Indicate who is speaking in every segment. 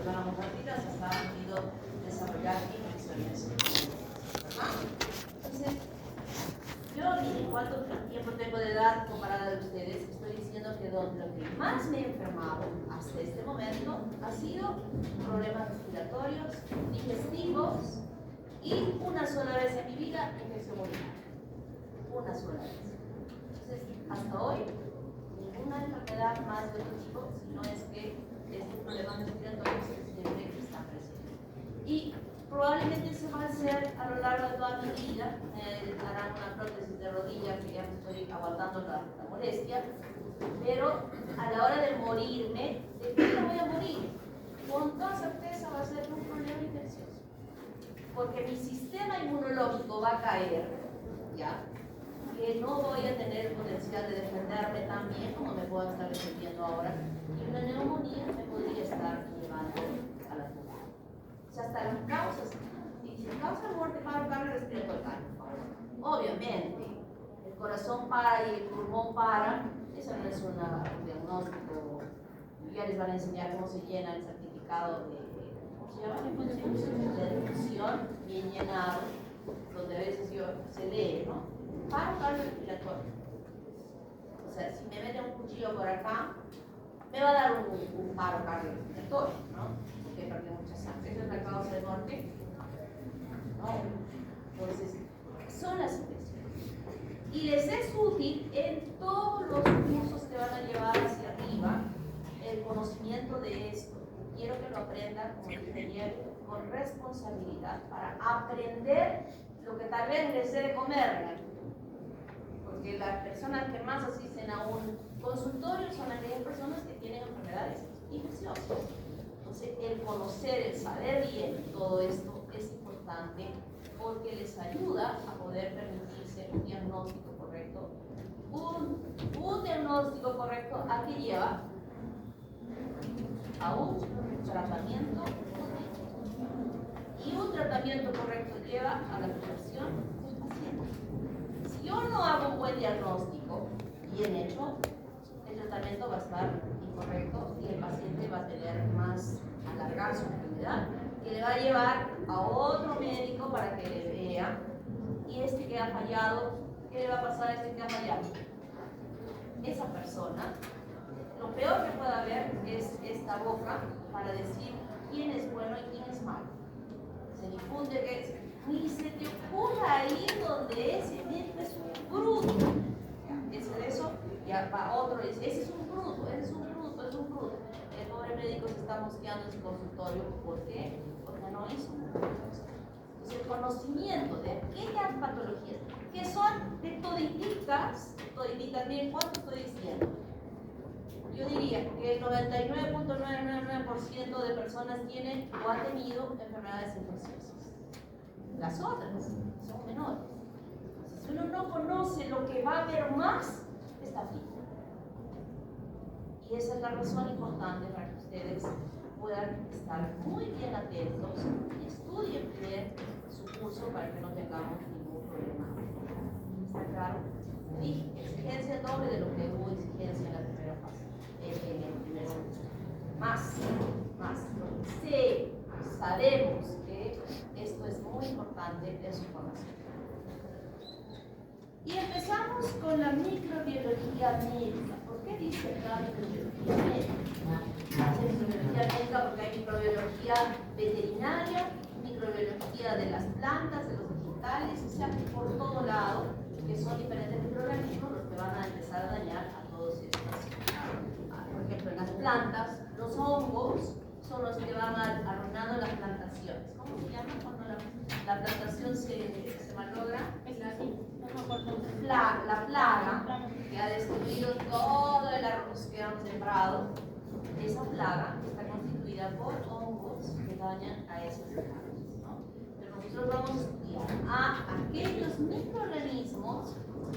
Speaker 1: separamos rápidas hasta han podido desarrollar infecciones. Entonces, yo miren cuánto tiempo tengo de edad comparada de ustedes. Estoy diciendo que lo que más me he enfermado hasta este momento ha sido problemas respiratorios, digestivos y una sola vez en mi vida infección urinaria. Una sola vez. Entonces, hasta hoy, ninguna enfermedad más de otro tipo, sino es que estos problemas respiratorios siempre están presentes. Y probablemente eso va a ser a lo largo de toda mi vida. Harán una prótesis de rodilla que ya me estoy aguantando la molestia, pero a la hora de morirme, ¿de qué me voy a morir? Con toda certeza va a ser un problema infeccioso, porque mi sistema inmunológico va a caer, ¿ya? Que no voy a tener el potencial de defenderme tan bien como me puedo estar defendiendo ahora, y una neumonía me podría estar llevando a la tumba. O sea, hasta las causas, y si causa muerte para paro respiratorio, obviamente, el corazón para y el pulmón para, eso no es un diagnóstico. Ya les van a enseñar cómo se llena el certificado de, ¿cómo se llama? De defunción, bien llenado, donde a veces se lee, ¿no? Paro respiratorio. O sea, si me mete un cuchillo por acá, me va a dar un paro cardiorrespiratorio, ¿no? Porque perdí mucha sangre. Esa es la causa de muerte. ¿No? Entonces, son las infecciones. Y les es útil en todos los cursos que van a llevar hacia arriba el conocimiento de esto. Quiero que lo aprendan como ingeniero con responsabilidad para aprender lo que tal vez les dé de comer. Porque las personas que más asisten a un consultorio son aquellas personas que tienen enfermedades infecciosas. Entonces, el conocer, el saber bien todo esto es importante porque les ayuda a poder permitirse un diagnóstico correcto. Un diagnóstico correcto, ¿a qué lleva? A un tratamiento correcto. Y un tratamiento correcto lleva a la curación del paciente. Si yo no hago un buen diagnóstico bien hecho, el tratamiento va a estar incorrecto y el paciente va a tener más alargar su enfermedad, que le va a llevar a otro médico para que le vea, y este que ha fallado, ¿qué le va a pasar a este que ha fallado? Esa persona, lo peor que puede haber es esta boca para decir quién es bueno y quién es malo. Se difunde que ni se te ocurra ahí donde ese médico es un bruto. Ese de eso ya va otro y dice, ese es un bruto, ese es un bruto, es un bruto. El pobre médico se está mosqueando en su consultorio. ¿Por qué? Porque no hizo un buen diagnóstico. Entonces, el conocimiento de aquellas patologías que son de todititas, miren cuánto estoy diciendo. Yo diría que el 99.999% de personas tienen o han tenido enfermedades infecciosas. Las otras son menores. Entonces, si uno no conoce lo que va a haber más, está frito. Y esa es la razón importante para que ustedes puedan estar muy bien atentos y estudien bien su curso para que no tengamos ningún problema. ¿Está claro? Dije, exigencia doble de lo que hubo exigencia en la primera fase, en el primer semestre. Más. Sabemos que esto es muy importante en su formación. Y empezamos con la microbiología médica. ¿Por qué dice la microbiología médica? Dice microbiología médica porque hay microbiología veterinaria, microbiología de las plantas, de los vegetales, o sea, por todo lado, que son diferentes microorganismos los que van a empezar a dañar a todos estos. Por ejemplo, en las plantas, los hongos son los que van arruinando las plantaciones. ¿Cómo se llama cuando la plantación se malogra? La plaga que ha destruido todo el arroz que han sembrado. Esa plaga está constituida por hongos que dañan a esas plantas, ¿no? Pero nosotros vamos a estudiar a aquellos microorganismos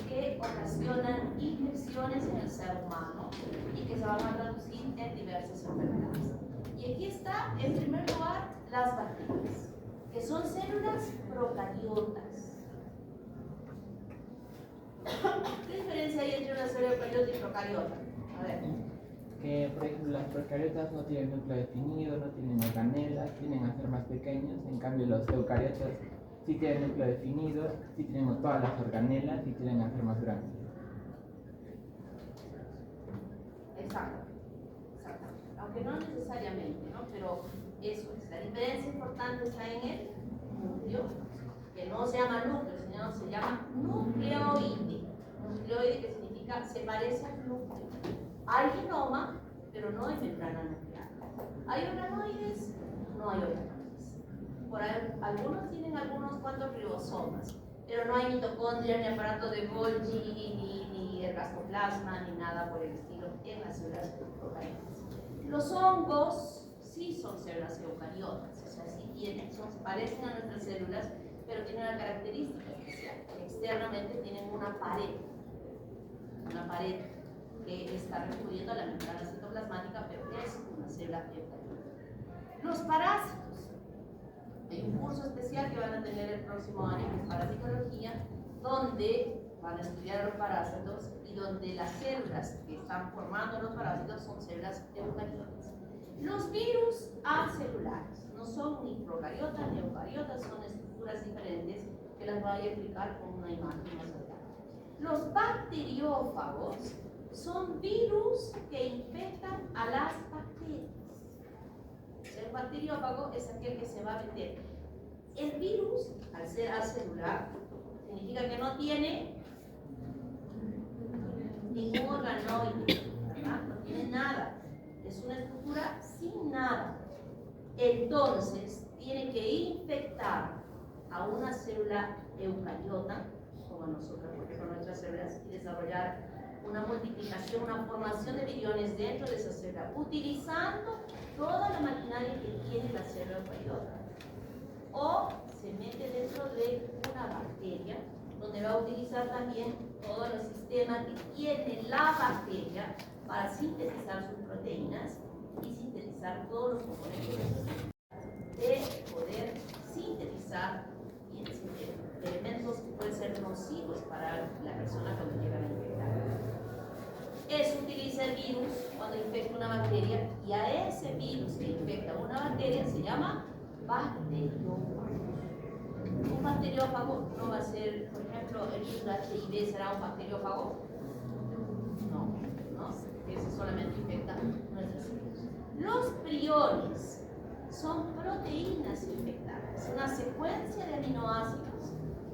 Speaker 1: que ocasionan infecciones en el ser humano y que se van a traducir en diversas enfermedades. Y aquí está, en primer lugar, las bacterias, que son células procariotas. ¿Qué diferencia hay entre una célula eucariota y procariota? A ver,
Speaker 2: que, por ejemplo, las procariotas no tienen núcleo definido, no tienen organelas, tienden a ser más pequeños, en cambio los eucariotas sí tienen núcleo definido, sí tienen todas las organelas y tienden a ser más grandes.
Speaker 1: Exacto, aunque no necesariamente, ¿no? Pero eso es, la diferencia importante está en el núcleo, que no se llama núcleo, sino se llama nucleoide. Nucleoide, que significa se parece al núcleo. Hay genoma, pero no hay membrana nuclear. ¿Hay organoides? No hay organoides. Por ahí, algunos tienen algunos cuantos ribosomas, pero no hay mitocondria, ni aparato de Golgi, ni ergastoplasma, ni nada por el estilo en las células procariotas. Los hongos sí son células eucariotas, o sea, sí tienen, se parecen a nuestras células, pero tienen una característica especial. Externamente tienen una pared que está recurriendo a la membrana citoplasmática, pero es una célula eucariota. Los parásitos. Hay un curso especial que van a tener el próximo año, que es parasitología, donde van a estudiar los parásitos y donde las células que están formando los parásitos son células eucariotas. Los virus acelulares no son ni procariotas ni eucariotas, son estructuras diferentes que las voy a explicar con una imagen más adelante. Los bacteriófagos son virus que infectan a las bacterias. El bacteriófago es aquel que se va a meter. El virus, al ser acelular, significa que no tiene ningún organoide, ¿verdad? No tiene nada. Es una estructura sin nada. Entonces, tiene que infectar a una célula eucariota, como nosotros, por ejemplo, nuestras células, y desarrollar una multiplicación, una formación de viriones dentro de esa célula, utilizando toda la maquinaria que tiene la célula eucariota. O se mete dentro de una bacteria, donde va a utilizar también todo el sistema que tiene la bacteria para sintetizar sus proteínas y sintetizar todos los componentes de poder sintetizar elementos que pueden ser nocivos para la persona cuando llegan a infectar. Eso utiliza el virus cuando infecta una bacteria, y a ese virus que infecta una bacteria se llama bacteriófago. Un bacteriófago no va a ser, por ejemplo, el virus de HIV será un bacteriófago. No, ese solamente infecta nuestras células. Los priones son proteínas infectadas. Es una secuencia de aminoácidos.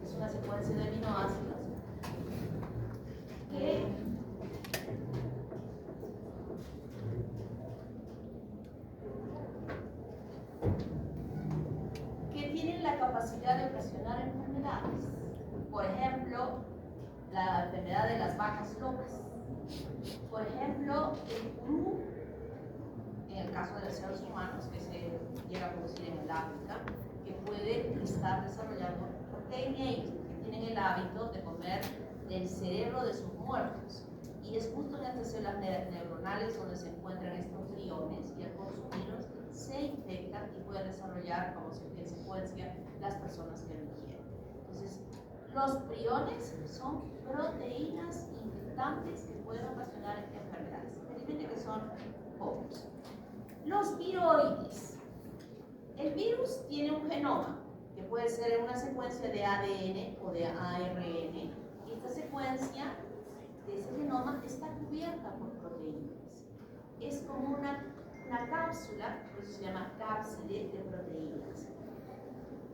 Speaker 1: Es una secuencia de aminoácidos que tienen la capacidad de ocasionar enfermedades. Por ejemplo, la enfermedad de las vacas locas. Por ejemplo, el cru, en el caso de los seres humanos, que se llega a producir en el África, que puede estar desarrollando, porque hay ellos que tienen el hábito de comer el cerebro de sus muertos. Y es justo en estas células neuronales donde se encuentran estos priones, y al consumirlos se infectan y pueden desarrollar como consecuencia las personas que lo ingieren. Entonces, los priones son proteínas infectantes que pueden ocasionar enfermedades, felizmente que son pocos. Los viroides. El virus tiene un genoma, que puede ser una secuencia de ADN o de ARN, y esta secuencia de ese genoma está cubierta por proteínas. Es como una cápsula, por eso se llama cápside de proteínas.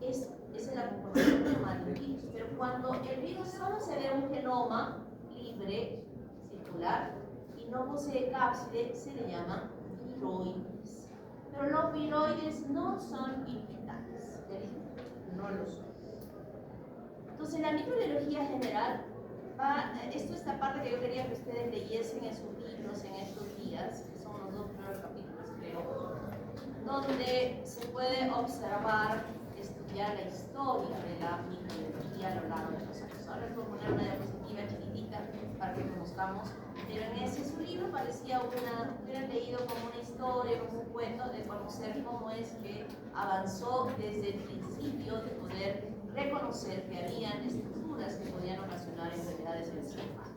Speaker 1: Esa es la conformación genoma del virus. Pero cuando el virus solo se ve un genoma libre, circular, y no posee cápside, se le llama viroides. Pero los viroides no son infectantes, no lo son. Entonces, la microbiología general esto es la parte que yo quería que ustedes leyesen en sus libros en estos días, que son los 2 primeros capítulos, creo, donde se puede observar, estudiar la historia de la microbiología a lo largo de los años. Ahora les voy a poner una diapositiva chiquitita para que conozcamos, pero en ese su libro parecía hubieran leído como una historia, como un cuento de conocer cómo es que avanzó desde el principio de poder reconocer que habían estructuras que podían ocasionar enfermedades en el ser humano.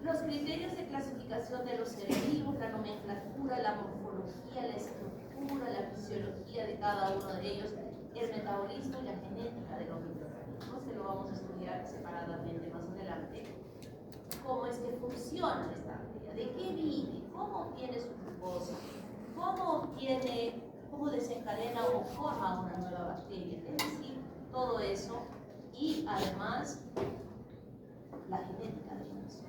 Speaker 1: Los criterios de clasificación de los seres vivos, la nomenclatura, la morfología, la estructura, la fisiología de cada uno de ellos, el metabolismo y la genética de los microorganismos, que lo vamos a estudiar separadamente más adelante. Cómo es que funciona esta bacteria, de qué vive, cómo obtiene su glucosa, cómo desencadena o forma una nueva bacteria, es decir, todo eso, y además la genética de ellos.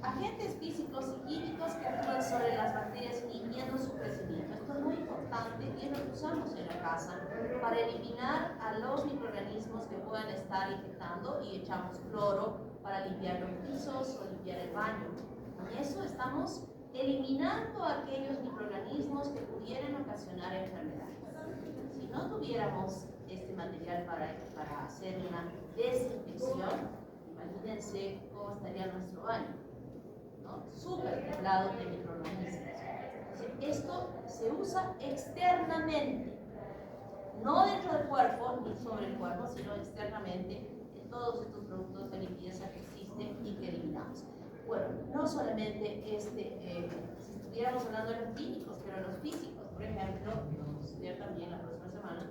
Speaker 1: Agentes físicos y químicos que actúan sobre las bacterias inhibiendo su crecimiento. Esto es muy importante y es lo que usamos en la casa para eliminar a los microorganismos que puedan estar infectando, y echamos cloro para limpiar los pisos o limpiar el baño. Con eso estamos eliminando aquellos microorganismos que pudieran ocasionar enfermedades. Si no tuviéramos este material para hacer una desinfección, imagínense cómo estaría nuestro baño, ¿no? Súper poblado de microorganismos. Esto se usa externamente, no dentro del cuerpo ni sobre el cuerpo, sino externamente en todos estos productos de limpieza que existen y que eliminamos. Bueno, no solamente si estuviéramos hablando de los químicos, pero los físicos, por ejemplo, vamos a estudiar también la próxima semana,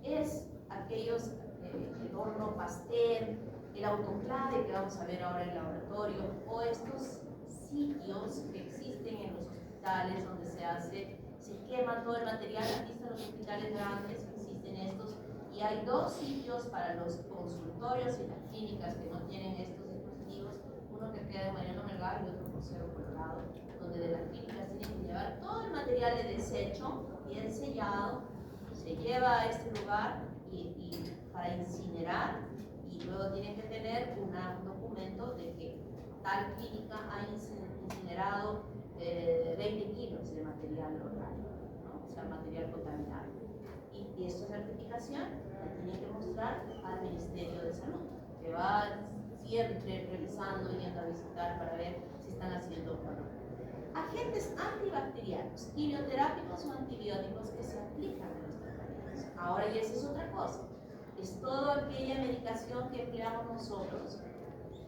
Speaker 1: es aquellos, el horno Pasteur, el autoclave que vamos a ver ahora en el laboratorio, o estos sitios que existen en los hospitales donde se quema todo el material. Aquí están los hospitales grandes, existen estos, y hay dos sitios para los consultorios y las clínicas que no tienen estos dispositivos, uno que queda en Mariano Melgar y otro por Cerro Colorado, donde de las clínicas tienen que llevar todo el material de desecho bien sellado, se lleva a este lugar y para incinerar, y luego tienen que tener un documento de que tal clínica ha incinerado 20 kilos de material orgánico, ¿no? O sea, material contaminado. Y esta certificación la tienen que mostrar al Ministerio de Salud, que va siempre revisando y yendo a visitar para ver si están haciendo o no. Agentes antibacterianos, quimioterápicos o antibióticos que se aplican a nuestros pacientes. Ahora, y esa es otra cosa, es toda aquella medicación que empleamos nosotros,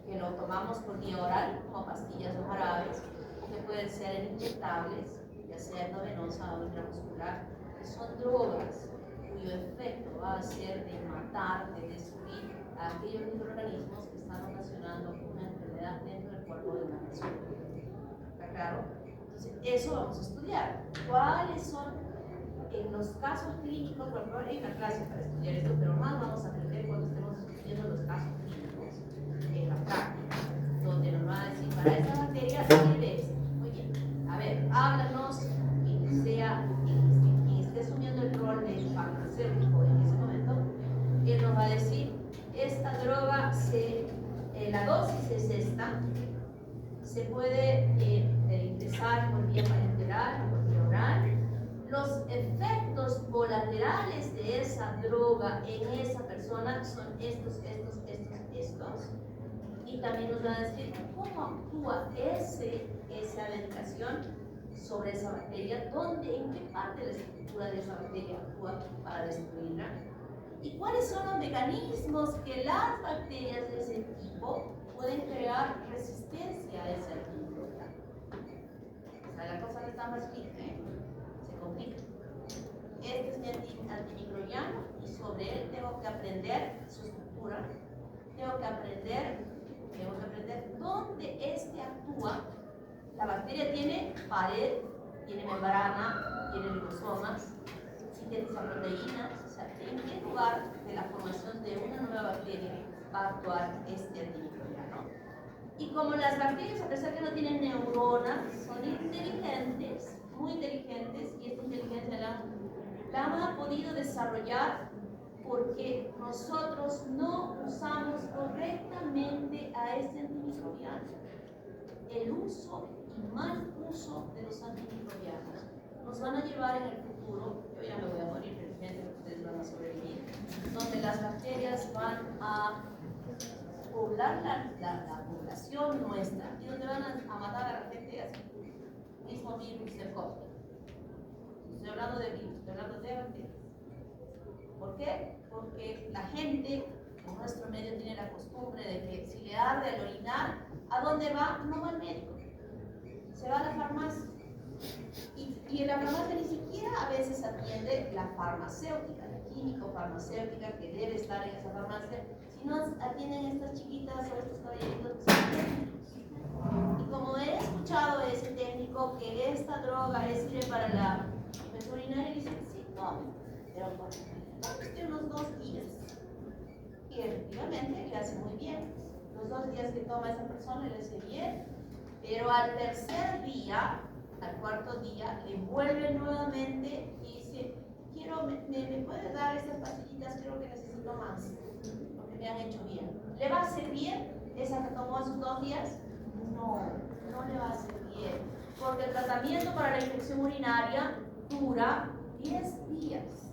Speaker 1: que lo tomamos por vía oral, como pastillas o jarabes, o que pueden ser inyectables, ya sea endovenosa o intramuscular, que son drogas cuyo efecto va a ser de matar, de destruir a aquellos microorganismos que están ocasionando una enfermedad dentro del cuerpo de una persona. ¿Está claro? Entonces, eso vamos a estudiar. ¿Cuáles son, en los casos clínicos? Bueno, hay una clase para estudiar esto, pero más vamos a aprender cuando estemos estudiando los casos clínicos en la práctica, donde nos va a decir, para esta bacteria sirve esto. Muy bien, a ver, háblanos, quien esté asumiendo el rol de farmacéutico en ese momento, él nos va a decir, esta droga, la dosis es esta, se puede ingresar por vía parenteral o por vía oral. Los efectos colaterales de esa droga en esa persona son estos. Y también nos va a decir cómo actúa esa medicación sobre esa bacteria, en qué parte de la estructura de esa bacteria actúa para destruirla, y cuáles son los mecanismos que las bacterias de ese tipo pueden crear resistencia a ese antimicrobiano. O sea, la cosa no está más fija, se complica. Este es mi antimicrobiano y sobre él tengo que aprender su estructura, tengo que aprender dónde este actúa. La bacteria tiene pared, tiene membrana, tiene liposomas, sintetiza proteínas, o sea, en qué lugar de la formación de una nueva bacteria va a actuar este antimicrobiano. Y como las bacterias, a pesar que no tienen neuronas, son inteligentes, muy inteligentes, y esta inteligencia la han podido desarrollar porque nosotros no usamos correctamente a este antimicrobiano. El uso y mal uso de los antimicrobianos nos van a llevar en el futuro, yo ya me voy a morir, pero fíjense que ustedes van a sobrevivir, donde las bacterias van a poblar la población nuestra y donde van a matar a la gente así, mismo virus de COVID. Estoy hablando de virus, estoy hablando de bacterias. ¿Por qué? Porque la gente en nuestro medio tiene la costumbre de que si le arde al orinar, ¿a dónde va? No va al médico, se va a la farmacia. Y en la farmacia ni siquiera a veces atiende la farmacéutica, la químico-farmacéutica que debe estar en esa farmacia, sino atienden estas chiquitas o estos caballeritos que son técnicos. Y como he escuchado a ese técnico que esta droga sirve para la infección urinaria, dice, sí, tome, pero por unos 2 días. Y efectivamente le hace muy bien. Los 2 días que toma esa persona le hace bien, pero al tercer día, al cuarto día, le vuelve nuevamente y dice, ¿me puede dar estas pastillitas? Creo que necesito más, porque me han hecho bien. ¿Le va a hacer bien esa que tomó esos 2 días? No, no le va a hacer bien, porque el tratamiento para la infección urinaria dura 10 días.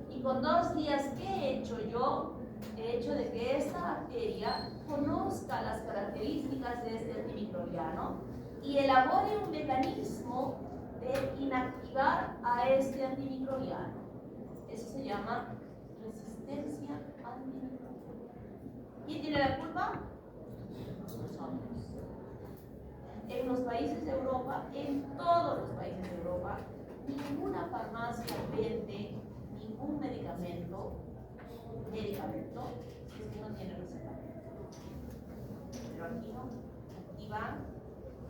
Speaker 1: Y con 2 días, ¿qué he hecho yo? He hecho de que esta bacteria conozca las características de este antimicrobiano y elabore un mecanismo de inactivar a este antimicrobiano. Eso se llama resistencia antimicrobiana. ¿Quién tiene la culpa? Nosotros. En los países de Europa, en todos los países de Europa, ninguna farmacia vende ningún medicamento si es que no tiene receta. Pero aquí no, aquí van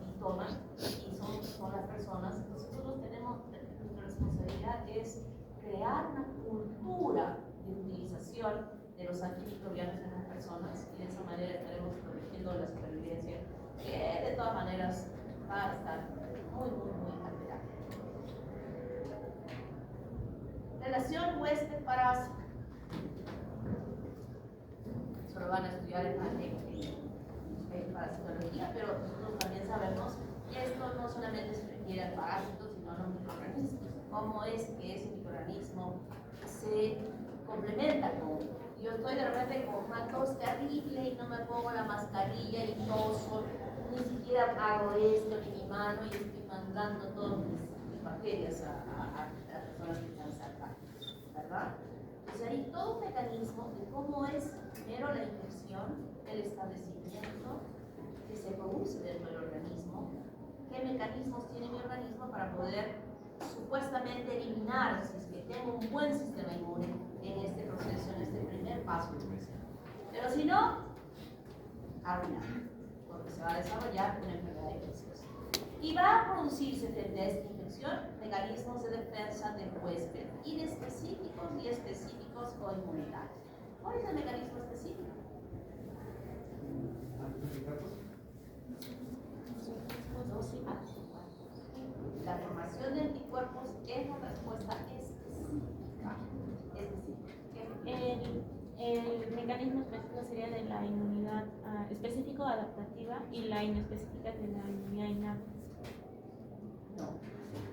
Speaker 1: y toman y son las personas. Nosotros tenemos, nuestra responsabilidad es crear una cultura de utilización de los antimicrobianos en las personas y de esa manera estaremos protegiendo la supervivencia, que de todas maneras va a estar muy alterada. Relación huésped-parásito. Solo van a estudiar en parasitología, pero nosotros también sabemos que esto no solamente se refiere al parásito, sino a los microorganismos. Cómo es que ese microorganismo se complementa con. Yo estoy de repente con una tos terrible y no me pongo la mascarilla y toso, ni siquiera hago esto ni mi mano y estoy mandando todas mis bacterias a las personas que están cerca, ¿verdad? Entonces hay todo un mecanismo de cómo es primero la infección, el establecimiento que se produce dentro del organismo, qué mecanismos tiene mi organismo para poder supuestamente eliminar, si es que tengo un buen sistema inmune en este proceso, en este primer paso de infección. Pero si no, arruinar, porque se va a desarrollar una enfermedad infecciosa. Y va a producirse frente a esta infección mecanismos de defensa del huésped, inespecíficos y específicos o inmunitarios. ¿Cuál es el mecanismo específico? La formación de anticuerpos es la respuesta específica.
Speaker 3: El mecanismo específico sería de la inmunidad específico adaptativa y la inespecífica de la inmunidad innata.
Speaker 1: No,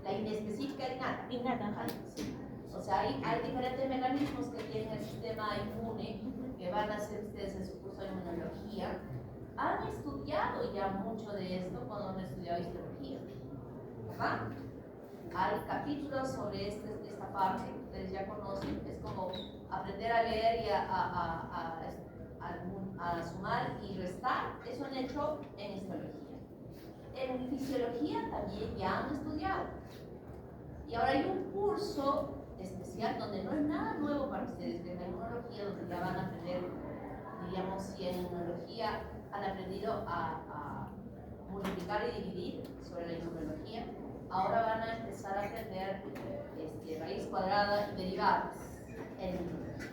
Speaker 1: la inespecífica innata.
Speaker 3: Innata,
Speaker 1: sí. O sea, hay diferentes mecanismos que tienen el sistema inmune, que van a hacer ustedes en su curso de inmunología. Han estudiado ya mucho de esto cuando han estudiado histología, ¿verdad? Hay capítulos sobre esta parte que ustedes ya conocen. Es como aprender a leer y a sumar y restar. Eso han hecho en histología. En fisiología también ya han estudiado. Y ahora hay un curso especial donde no es nada nuevo para ustedes, de la inmunología, donde ya van a aprender, diríamos, si en inmunología han aprendido a multiplicar y dividir sobre la inmunología, ahora van a empezar a aprender raíz cuadrada y derivadas en inmunología.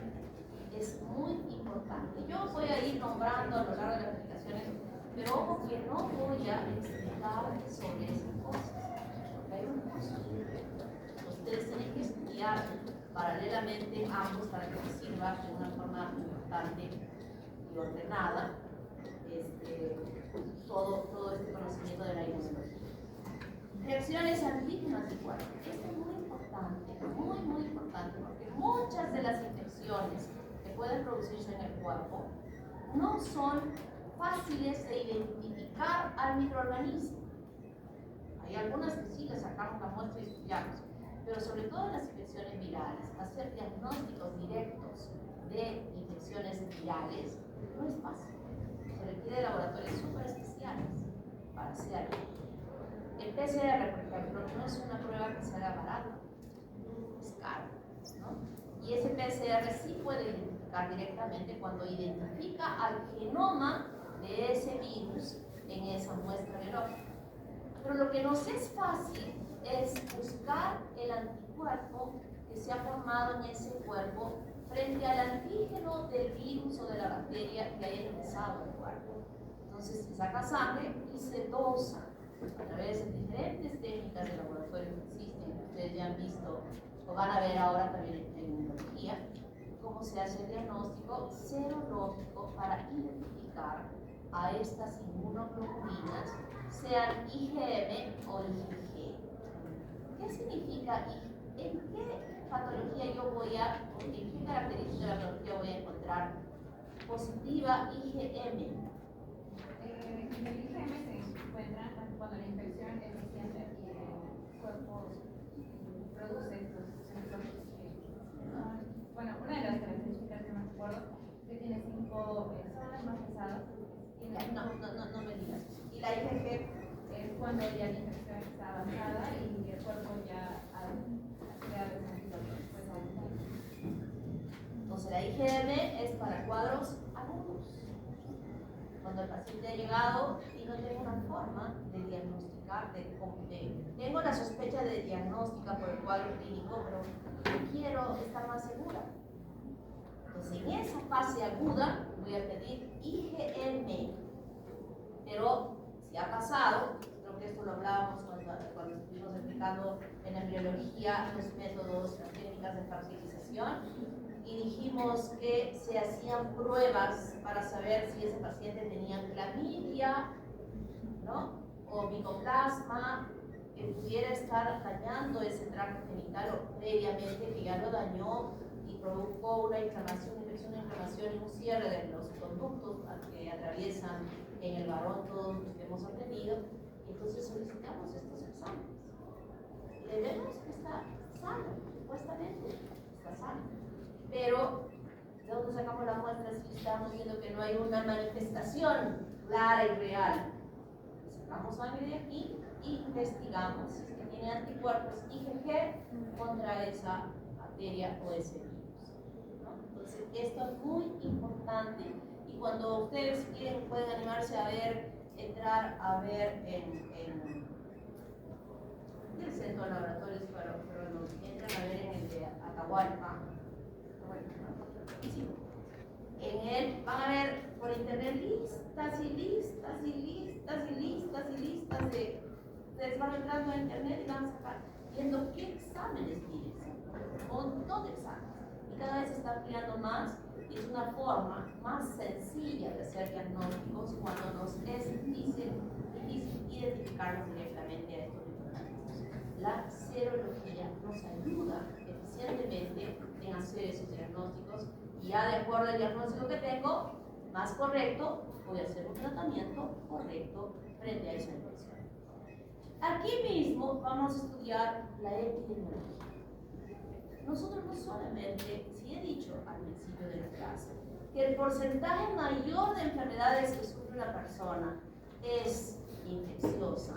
Speaker 1: Es muy importante. Yo voy a ir nombrando a lo largo de las explicaciones, pero ojo que no voy a explicar sobre esas cosas, porque hay un curso. Ustedes tienen que estudiar paralelamente ambos para que les sirva de una forma importante y ordenada todo este conocimiento de la inmunología. Reacciones antígeno-anticuerpos. Esto es muy importante, porque muchas de las infecciones que pueden producirse en el cuerpo no son fáciles de identificar al microorganismo. Hay algunas que sí le sacamos la muestra y estudiamos, pero sobre todo en las infecciones virales, hacer diagnósticos directos de infecciones virales no es fácil. Se requiere laboratorios súper especiales para hacerlo. El PCR, por ejemplo, no es una prueba que se haga barata, es caro, ¿no? Y ese PCR sí puede identificar directamente cuando identifica al genoma de ese virus en esa muestra biológica. Pero lo que nos es fácil es buscar el anticuerpo que se ha formado en ese cuerpo frente al antígeno del virus o de la bacteria que haya ingresado al cuerpo. Entonces se saca sangre y se dosa a través de diferentes técnicas de laboratorio que existen, que ustedes ya han visto o van a ver ahora también en inmunología, cómo se hace el diagnóstico serológico para identificar a estas inmunoglobulinas, sean IgM o IgG. ¿Qué significa IgG? ¿En qué patología yo voy a, en qué característica de la patología voy a encontrar positiva IgM?
Speaker 4: En el IgM se encuentra cuando la infección es reciente y el cuerpo produce estos síntomas. Bueno, una de las características que me acuerdo es que tiene 5 zonas más pesadas.
Speaker 1: No me digas. ¿Y la IgG?
Speaker 4: Es cuando ya la infección está avanzada y el cuerpo ya ha creado ese antídoto.
Speaker 1: Entonces la IgM es para cuadros agudos. Cuando el paciente ha llegado y no tengo una forma de diagnosticar, tengo la sospecha de diagnóstica por el cuadro clínico, pero quiero estar más segura. Entonces en esa fase aguda voy a pedir IgM, pero si ha pasado, creo que esto lo hablábamos cuando estuvimos explicando en embriología los métodos, las técnicas de fertilización, y dijimos que se hacían pruebas para saber si ese paciente tenía clamidia, ¿no? O micoplasma, que pudiera estar dañando ese tracto genital o previamente que ya lo dañó y provocó una inflamación, una inflamación y un cierre de los conductos que atraviesan en el varón todos los que hemos aprendido. Y entonces solicitamos estos exámenes. Le vemos que está sano, supuestamente está sano. Pero, ¿de dónde sacamos la muestra si estamos viendo que no hay una manifestación clara y real? Sacamos sangre de aquí y investigamos si es que tiene anticuerpos IgG contra esa bacteria o ese virus, ¿no? Entonces, esto es muy importante y cuando ustedes quieren pueden animarse a ver, entrar a ver en el centro de laboratorios, pero nos entran a ver en el de Atahualpa. Sí. En él van a ver por internet listas y listas y listas y listas y listas de ustedes van entrando a internet y van a sacar viendo qué exámenes piden, un montón de exámenes y cada vez se está ampliando más y es una forma más sencilla de hacer diagnósticos cuando nos es difícil identificarlos directamente a estos microorganismos. La serología nos ayuda eficientemente en hacer esos diagnósticos y ya de acuerdo al diagnóstico que tengo, más correcto, voy a hacer un tratamiento correcto frente a esa infección. Aquí mismo vamos a estudiar la epidemiología. Nosotros no solamente, sí he dicho al principio de la clase, que el porcentaje mayor de enfermedades que sufre una persona es infecciosa,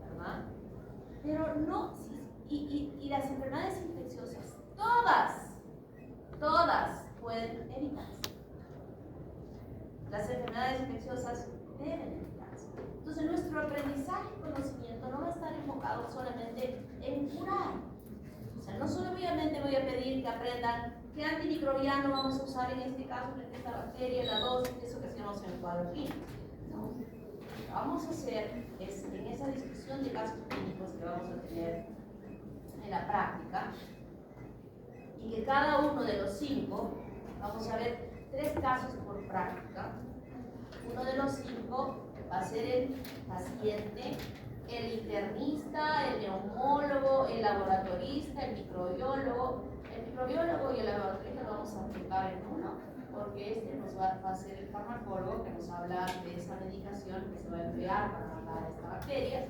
Speaker 1: ¿verdad? Pero no, y las enfermedades infecciosas, todas pueden evitarse. Las enfermedades infecciosas deben evitarse. Entonces nuestro aprendizaje y conocimiento no va a estar enfocado solamente en curar. O sea, no solamente voy a pedir que aprendan qué antimicrobiano vamos a usar en este caso frente a esta bacteria, la dosis, eso que hacemos en el cuadro clínico. No. Lo que vamos a hacer es, en esa discusión de casos clínicos que vamos a tener en la práctica, y que cada uno de los 5, vamos a ver 3 casos por práctica. Uno de los 5 va a ser el paciente, el internista, el neumólogo, el laboratorista, el microbiólogo. El microbiólogo y el laboratorista lo vamos a aplicar en uno, porque este nos va a ser el farmacólogo que nos habla de esa medicación que se va a emplear para matar a esta bacteria.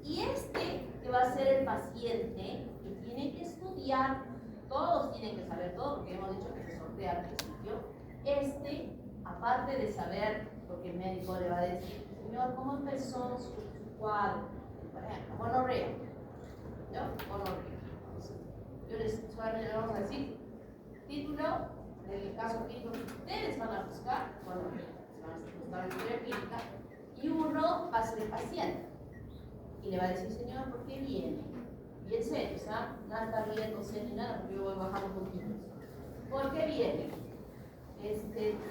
Speaker 1: Y este que va a ser el paciente, que tiene que estudiar, todos tienen que saber todo, porque hemos dicho que se sortea al principio. Aparte de saber, porque el médico le va a decir, señor, ¿cómo empezó su cuadro? Por ejemplo, gonorrea. ¿No? Gonorrea. Yo les vamos a decir, título del caso clínico que ustedes van a buscar, gonorrea. Se van a buscar la historia clínica, y uno va a ser el paciente. Y le va a decir, señor, ¿por qué viene? Bien serio, ¿sabes? Nada está riéndose ni nada, porque yo voy a bajar un poquito. ¿Por qué viene?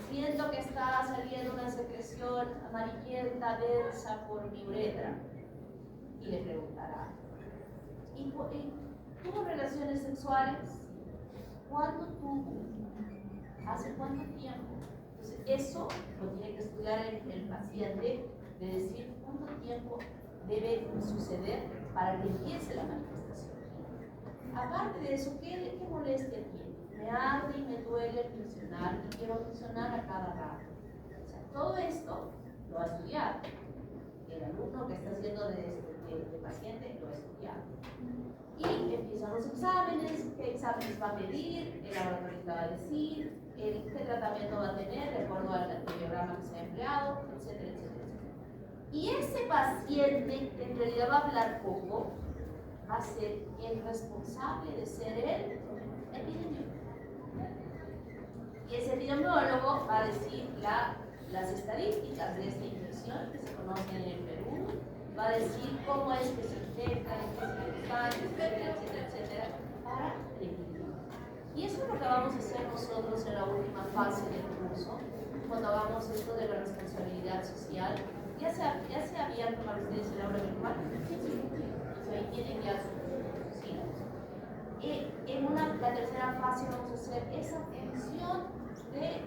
Speaker 1: Siento que está saliendo una secreción amarillenta densa por mi uretra. Y le preguntará, ¿y tuvo relaciones sexuales? ¿Cuándo tuvo? ¿Hace cuánto tiempo? Entonces, eso lo tiene que estudiar el paciente, de decir cuánto tiempo debe suceder para que empiece la manifestación. Aparte de eso, ¿qué molestia tiene? Me arde y me duele funcionar y quiero funcionar a cada rato. O sea, todo esto lo ha estudiado. El alumno que está haciendo de paciente lo ha estudiado. Y empiezan los exámenes, qué exámenes va a pedir, el laboratorio va a decir, qué tratamiento va a tener de acuerdo al antibiograma que se ha empleado, etcétera, etcétera, etcétera. Y ese paciente, que en realidad va a hablar poco, va a ser el responsable de ser el epidemiólogo. Y ese epidemiólogo va a decir las estadísticas de esta infección que se conocen en el Perú, va a decir cómo es que se infecta, en qué circunstancias, etcétera, etcétera, etcétera, para prevenir. Y eso es lo que vamos a hacer nosotros en la última fase del curso, cuando hagamos esto de la responsabilidad social. Ya se ha abierto para ustedes el aula virtual. Ahí tienen ya sus sílabos. La tercera fase vamos a hacer esa función de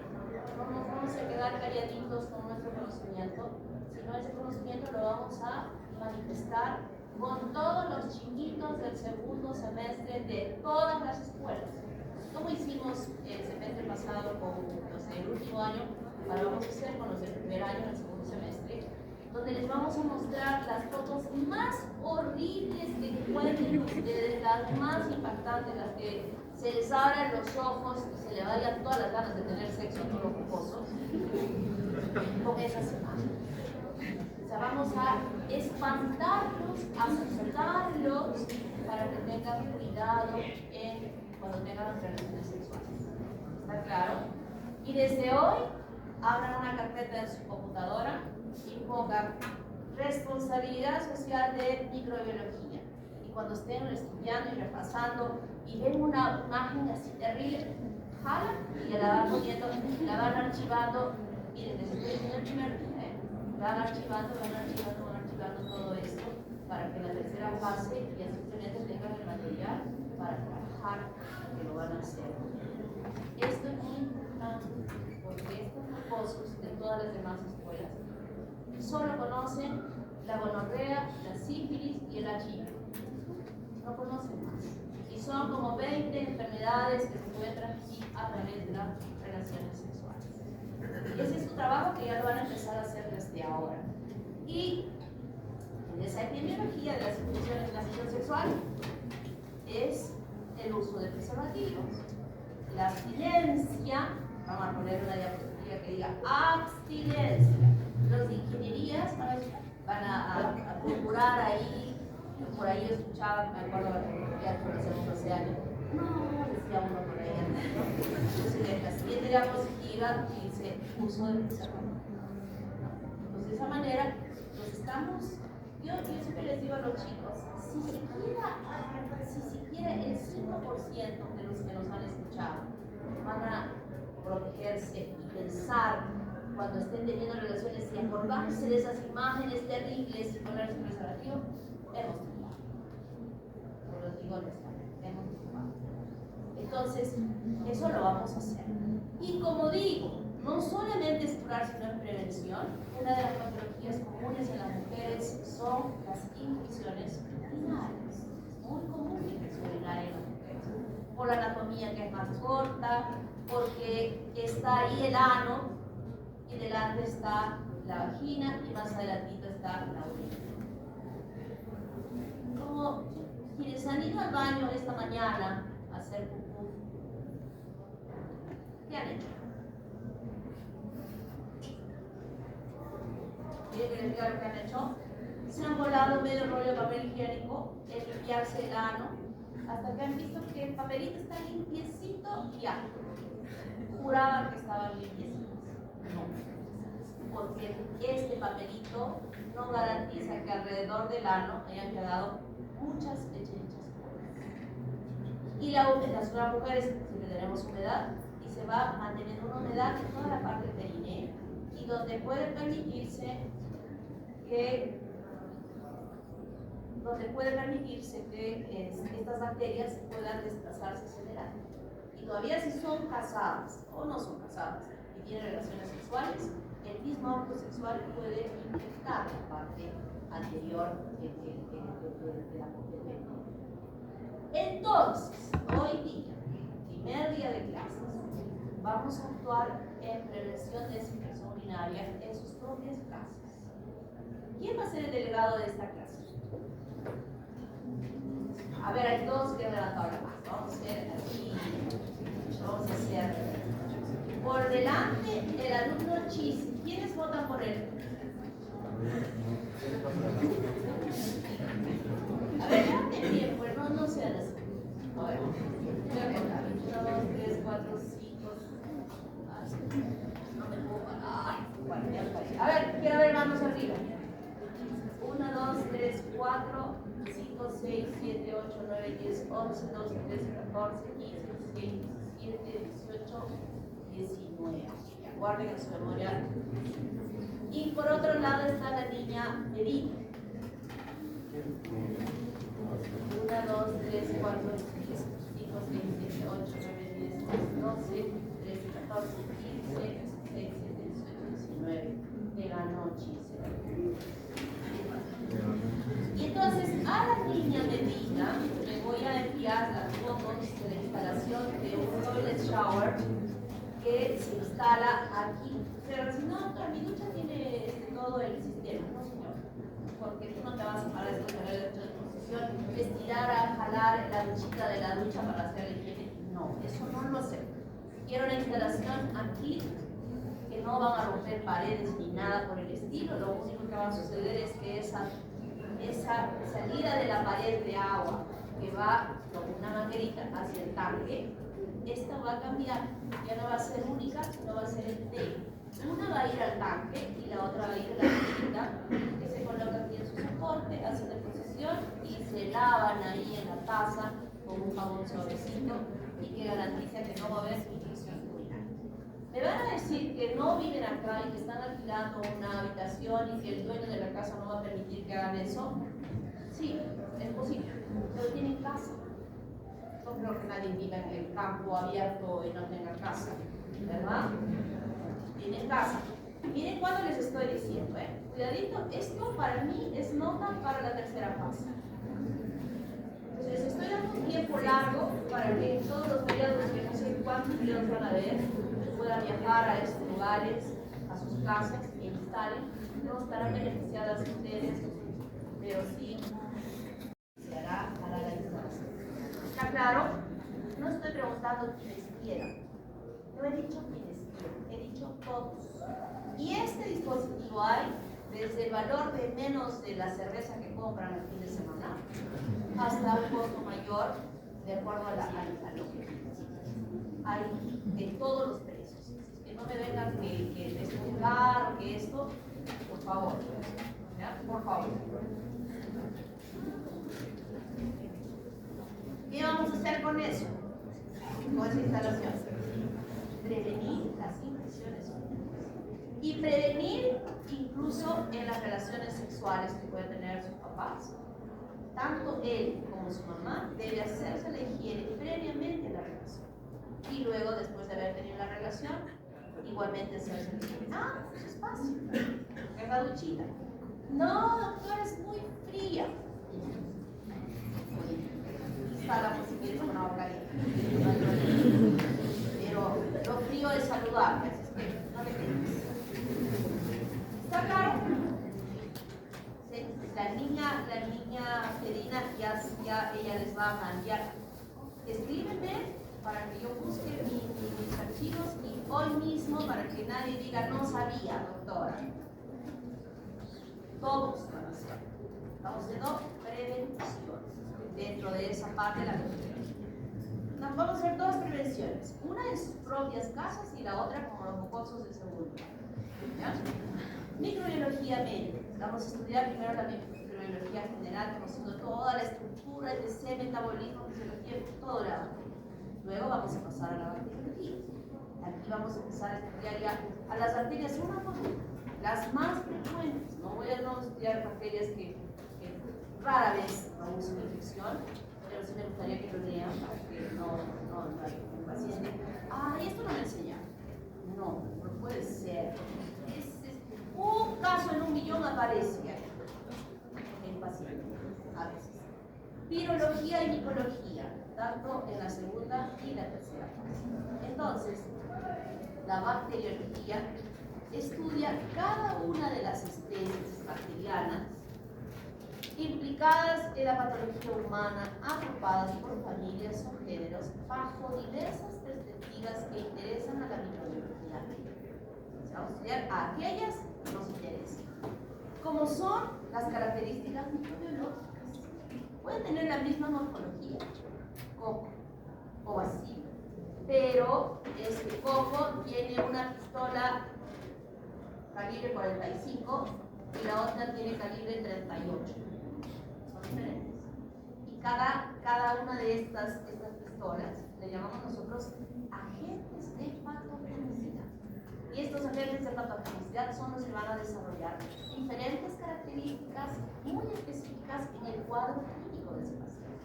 Speaker 1: no nos vamos a quedar calladitos con nuestro conocimiento, sino ese conocimiento lo vamos a manifestar con todos los chiquitos del segundo semestre de todas las escuelas. Como hicimos el semestre pasado con los del último año, ahora vamos a hacer con los del primer año en el segundo semestre, donde les vamos a mostrar las fotos más horribles que encuentren ustedes, las más impactantes, las que se les abran los ojos y se le vayan todas las ganas de tener sexo a todos los jocosos, con esas imágenes. O sea, vamos a espantarlos, a asustarlos, para que tengan cuidado cuando tengan relaciones sexuales. ¿Está claro? Y desde hoy, abran una carpeta en su computadora y pongan responsabilidad social de microbiología. Y cuando estén estudiando y repasando y ven una imagen así terrible, jalan y la van poniendo, la van archivando. Miren, desde el primer día, van archivando todo esto para que en la tercera fase ya simplemente tengan el material para trabajar, que lo van a hacer. Esto es muy importante porque estos mocosos de todas las demás escuelas solo conocen la gonorrea, la sífilis y el HIV. No conocen más. Y son como 20 enfermedades que se pueden transmitir a través de las relaciones sexuales. Y ese es su trabajo que ya lo van a empezar a hacer desde ahora. Y en esa epidemiología de las infecciones de transmisión sexual es el uso de preservativos, la abstinencia, vamos a poner una diapositiva que diga abstinencia. Los de ingenierías van a procurar ahí, por ahí yo escuchaba, me acuerdo ya conocemos hace años, no, decía uno por ahí, entonces en la siguiente diapositiva dice uso de preservativos. Pues de esa manera, pues estamos, yo siempre les digo a los chicos, si siquiera el 5% de los que nos han escuchado van a protegerse y pensar cuando estén teniendo relaciones y acordarse de esas imágenes terribles y ponerse preservativo, hemos triunfado. Por los digo honestamente, hemos triunfado. Entonces, eso lo vamos a hacer. Y como digo, no solamente es curar, sino en prevención. Una de las patologías comunes en las mujeres son las infecciones urinarias. Es muy común la infección urinaria en las mujeres. Por la anatomía que es más corta, porque está ahí el ano, y delante está la vagina, y más adelantito está la orina. Como Quienes han ido al baño esta mañana a hacer pupú, ¿qué han hecho? ¿Quieren que les diga lo que han hecho? Se han volado medio rollo de papel higiénico, es limpiarse el ano, hasta que han visto que el papelito está limpiecito y ya. Juraban que estaban limpiecitos. No, porque este papelito no garantiza que alrededor del ano hayan quedado muchas lecheritas. Y la humedad, las mujeres siempre tenemos humedad y se va manteniendo una humedad en toda la parte del perineo y donde puede permitirse que estas bacterias puedan desplazarse hacia el ano. Y todavía si son casadas o no son casadas y tienen relaciones sexuales, el mismo acto sexual puede infectar la parte anterior de la mujer. Entonces, hoy día, primer día de clases, vamos a actuar en prevención de desinfección urinaria en sus propias casas. ¿Quién va a ser el delegado de esta clase? A ver, hay todos que han levantado la mano. Vamos a hacer aquí. Vamos a hacer por delante el alumno Chis. ¿Quiénes votan por él? A ver, levanten bien, pues no sean así. A ver, voy a contar. 1, 2, 3, 4, 5. No me puedo parar. Bueno, ya está. A ver, quiero ver manos arriba. 1, 2, 3, 4, 5, 6, 7, 8, 9, 10, 11, 12, 13, 14, 15, 16, 17, 18, 19. Guarden en su memoria. Y por otro lado está la niña Medina. 1, 2, 3, 4, 5, 6, 7, 8, 9, 10, 11, 12, 13, 14, 15, 16, 17, 18, 19. De la noche. Y entonces a la niña Medina le voy a enviar las fotos de la instalación de un toilet shower que se instala aquí. Pero si no, mi ducha tiene todo el sistema, ¿no, señor? Porque tú no te vas a parar de posición, estirar a jalar la duchita de la ducha para hacer el higiene. No, eso no lo hacemos. Quiero una instalación aquí que no van a romper paredes ni nada por el estilo. Lo único que va a suceder es que esa salida de la pared de agua que va con una manguerita hacia el tanque, esta va a cambiar, ya no va a ser única, no va a ser entera. Una va a ir al tanque y la otra va a ir a la manguerita que se coloca aquí en su soporte, hacen de posición y se lavan ahí en la taza con un jabón suavecito y que garantiza que no va a haber infección urinaria. Me van a decir que no viven acá y que están alquilando una habitación y que el dueño de la casa no va a permitir que hagan eso. Sí, es posible, pero tienen casa. No creo que nadie viva en el campo abierto y no tenga casa, ¿verdad? Tienen casa. Miren cuando les estoy diciendo, cuidadito, esto para mí es nota para la tercera fase. Entonces les estoy dando un tiempo largo para que en todos los periodos, que no sé cuántos periodos van a haber, puedan viajar a estos lugares, a sus casas y instalen. No estarán beneficiadas ustedes, pero sí se hará para la instalación. ¿Está claro? No estoy preguntando quienes quieran. No he dicho quienes quieran, he dicho todos. Y este dispositivo hay desde el valor de menos de la cerveza que compran el fin de semana hasta un costo mayor de acuerdo a lo que hay de todos los precios. Que no me vengan que es muy caro, que esto, por favor. ¿Ya? Por favor. ¿Qué vamos a hacer con eso? Con esa instalación. Prevenir las infecciones y prevenir incluso en las relaciones sexuales que pueden tener sus papás. Tanto él como su mamá debe hacerse la higiene previamente en la relación y luego, después de haber tenido la relación, igualmente hacerse la higiene. Pues es fácil, es la duchita. No, doctora, es muy fría. Salamos si quieres con agua caliente. Pero lo frío es saludable, así es que no te quedes. ¿Está claro? La niña Fedina ya ella escríbeme para que yo busque mis archivos y hoy mismo para que nadie diga no sabía, doctora. Todos van a hacer. Estamos haciendo prevención dentro de esa parte de la prevención. Vamos a hacer dos prevenciones, una en sus propias casas y la otra como los mocosos del segundo. ¿Ya? Microbiología médica. Vamos a estudiar primero la microbiología general, conociendo toda la estructura, etc., metabolismo, fisiología, todo la bacteria. Luego vamos a pasar a la bacteriología. Aquí vamos a empezar a estudiar ya a las bacterias una por una, las más frecuentes. No voy a estudiar bacterias que rara vez producen infección, pero sí me gustaría que lo lean para que no el paciente, esto no me enseñaron. No puede ser. Un caso en 1.000.000 aparece en paciente, a veces. Virología y micología, tanto en la segunda y la tercera fase. Entonces, la bacteriología estudia cada una de las especies bacterianas implicadas en la patología humana, agrupadas por familias o géneros bajo diversas perspectivas que interesan a la microbiología. Vamos a estudiar a aquellas que nos interesan. Como son las características microbiológicas. Pueden tener la misma morfología, coco o así, pero este coco tiene una pistola calibre 45 y la otra tiene calibre 38. Son diferentes. Y cada una de estas pistolas le llamamos nosotros agentes de patogenicidad. Y estos agentes de patogenicidad son los que van a desarrollar diferentes características muy específicas en el cuadro clínico de ese paciente.